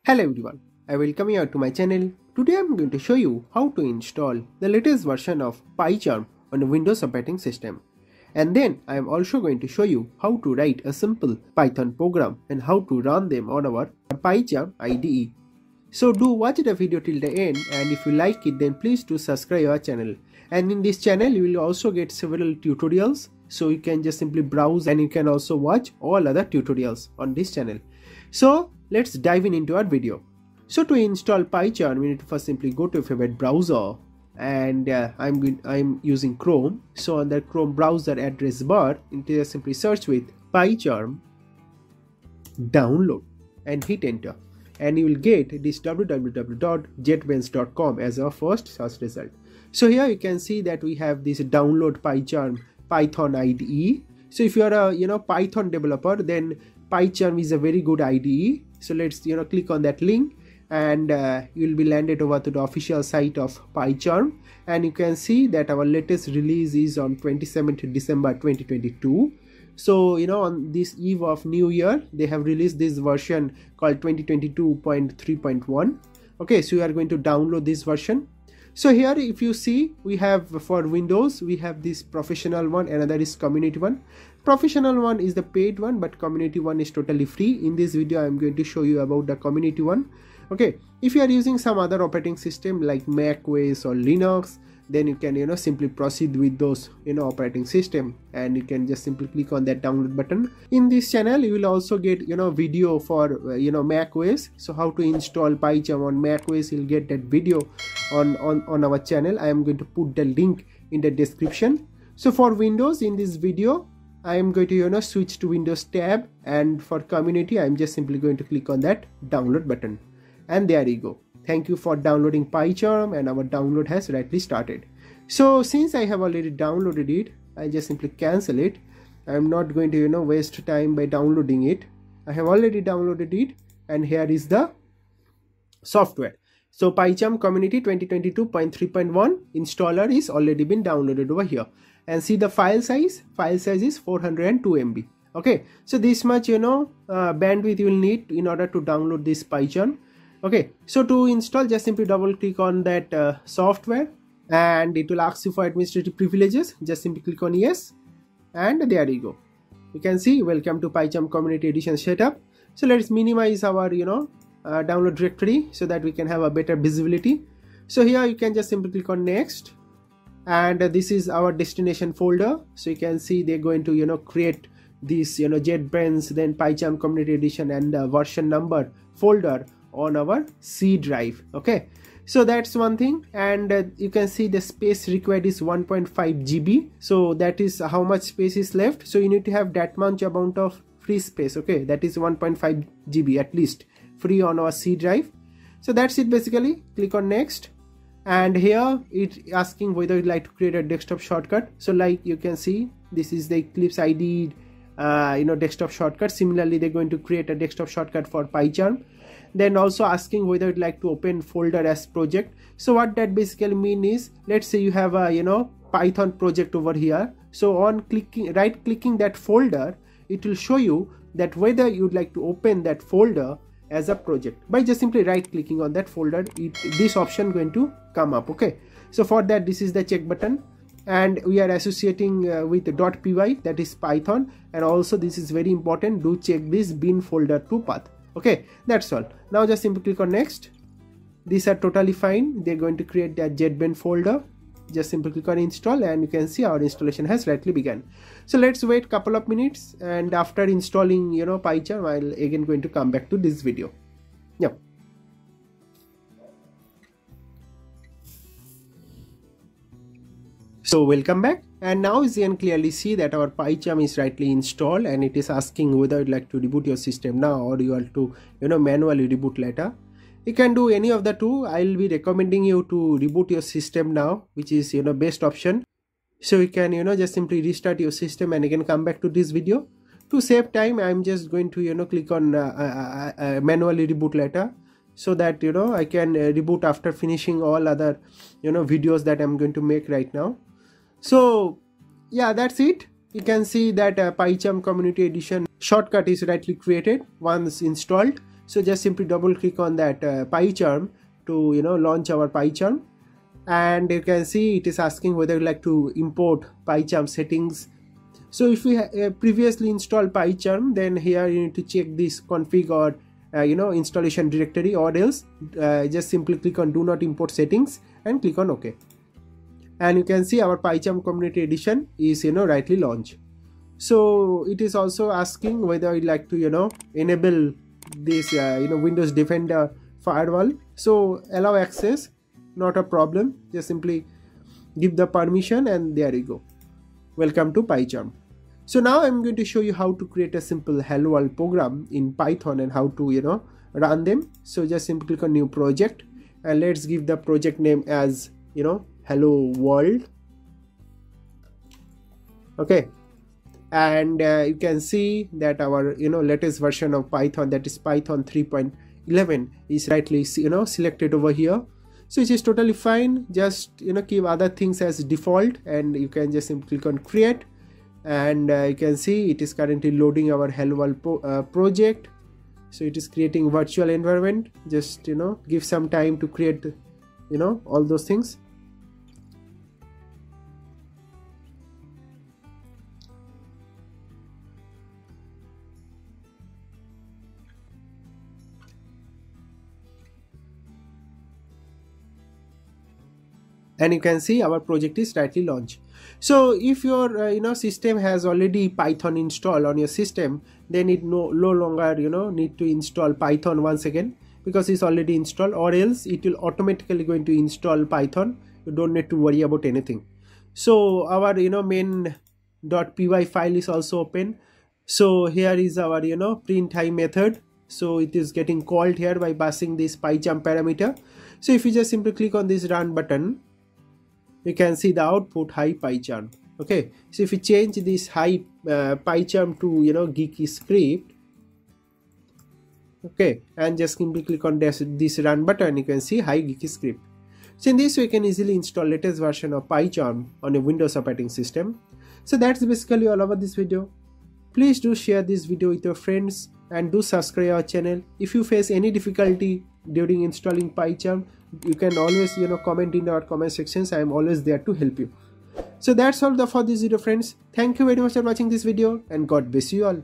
Hello everyone, I welcome you to my channel. Today I am going to show you how to install the latest version of PyCharm on a Windows operating system. And then I am also going to show you how to write a simple Python program and how to run them on our PyCharm IDE. So do watch the video till the end, and if you like it then please do subscribe our channel. And in this channel you will also get several tutorials, so you can just simply browse and you can also watch all other tutorials on this channel. So let's dive into our video. So to install PyCharm, we need to first simply go to your favorite browser, and I'm using Chrome. So on the Chrome browser address bar, you simply search with PyCharm download and hit enter, and you will get this www.JetBrains.com as our first search result. So here you can see that we have this download PyCharm Python IDE. So if you are a Python developer, then PyCharm is a very good IDE. So let's click on that link, and you will be landed over to the official site of PyCharm, and you can see that our latest release is on 27th December 2022. So on this eve of new year they have released this version called 2022.3.1. okay, so you are going to download this version. So here if you see, we have for Windows we have this professional one, another is community one. Professional one is the paid one, but community one is totally free. In this video I am going to show you about the community one. Okay, if you are using some other operating system like macOS or Linux, then you can simply proceed with those operating system, and you can just simply click on that download button. In this channel you will also get video for macOS. So how to install PyCharm on macOS, you'll get that video on our channel. I am going to put the link in the description. So for Windows, in this video I am going to switch to Windows tab, and for community I am just simply going to click on that download button, and there you go. Thank you for downloading PyCharm, and our download has rightly started. So since I have already downloaded it, I just simply cancel it. I am not going to waste time by downloading it. I have already downloaded it, and here is the software. So PyCharm Community 2022.3.1 installer is already been downloaded over here, and see the file size is 402 MB. okay, so this much bandwidth you will need in order to download this PyCharm. Okay, so to install, just simply double click on that software, and it will ask you for administrative privileges. Just simply click on yes, and there you go. You can see welcome to PyCharm Community Edition setup. So let's minimize our download directory so that we can have a better visibility. So here you can just simply click on next, and this is our destination folder. So you can see they're going to create this JetBrains, then PyCharm Community Edition and version number folder on our C drive. Okay, so that's one thing, and you can see the space required is 1.5 GB. so that is how much space is left. So you need to have that much amount of free space. Okay, that is 1.5 GB at least free on our C drive. So that's it basically. Click on next, and here it's asking whether you'd like to create a desktop shortcut. So like you can see, this is the Eclipse IDE desktop shortcut. Similarly they're going to create a desktop shortcut for PyCharm. Then also asking whether you'd like to open folder as project. So what that basically mean is, let's say you have a Python project over here. So on right clicking that folder, it will show you that whether you'd like to open that folder as a project. By just simply right clicking on that folder, this option going to come up. Okay, so for that this is the check button, and we are associating with .py, that is Python, and also this is very important, do check this bin folder to path. Okay, that's all. Now just simply click on next. These are totally fine. They're going to create that JetBrains folder. Just simply click on install, and you can see our installation has rightly begun. So let's wait couple of minutes, and after installing PyCharm, I'll again going to come back to this video. Yep. So welcome back, and now you can clearly see that our PyCharm is rightly installed, and it is asking whether you'd like to reboot your system now or you want to manually reboot later. You can do any of the two. I'll be recommending you to reboot your system now, which is best option. So you can just simply restart your system and again come back to this video. To save time, I'm just going to click on manually reboot later, so that I can reboot after finishing all other videos that I'm going to make right now. So yeah, that's it. You can see that PyCharm Community Edition shortcut is rightly created once installed. So just simply double click on that PyCharm to launch our PyCharm, and you can see it is asking whether you like to import PyCharm settings. So if we previously installed PyCharm, then here you need to check this config or installation directory, or else just simply click on do not import settings and click on OK. And you can see our PyCharm community edition is rightly launched. So it is also asking whether you'd like to enable this Windows Defender firewall. So allow access, not a problem, just simply give the permission, and there you go. Welcome to PyCharm. So now I'm going to show you how to create a simple hello world program in Python and how to run them. So just simply click on new project, and let's give the project name as hello world. Okay, and you can see that our latest version of Python, that is Python 3.11, is rightly selected over here. So it is totally fine. Just keep other things as default, and you can just simply click on create, and you can see it is currently loading our hello world project. So it is creating virtual environment. Just give some time to create all those things. And you can see our project is rightly launched. So if your system has already Python installed on your system, then it no longer need to install Python once again, because it's already installed, or else it will automatically going to install Python. You don't need to worry about anything. So our main.py file is also open. So here is our print hi method. So it is getting called here by passing this PyCharm parameter. So if you just simply click on this run button, you can see the output hi PyCharm. Okay, so if you change this hi PyCharm to Geeky script, okay, and just simply click on this run button, you can see hi Geeky script. So in this way you can easily install latest version of PyCharm on a Windows operating system. So that's basically all about this video. Please do share this video with your friends, and do subscribe our channel. If you face any difficulty during installing PyCharm, you can always comment in our comment sections. I am always there to help you. So that's all for this video, friends. Thank you very much for watching this video, and God bless you all.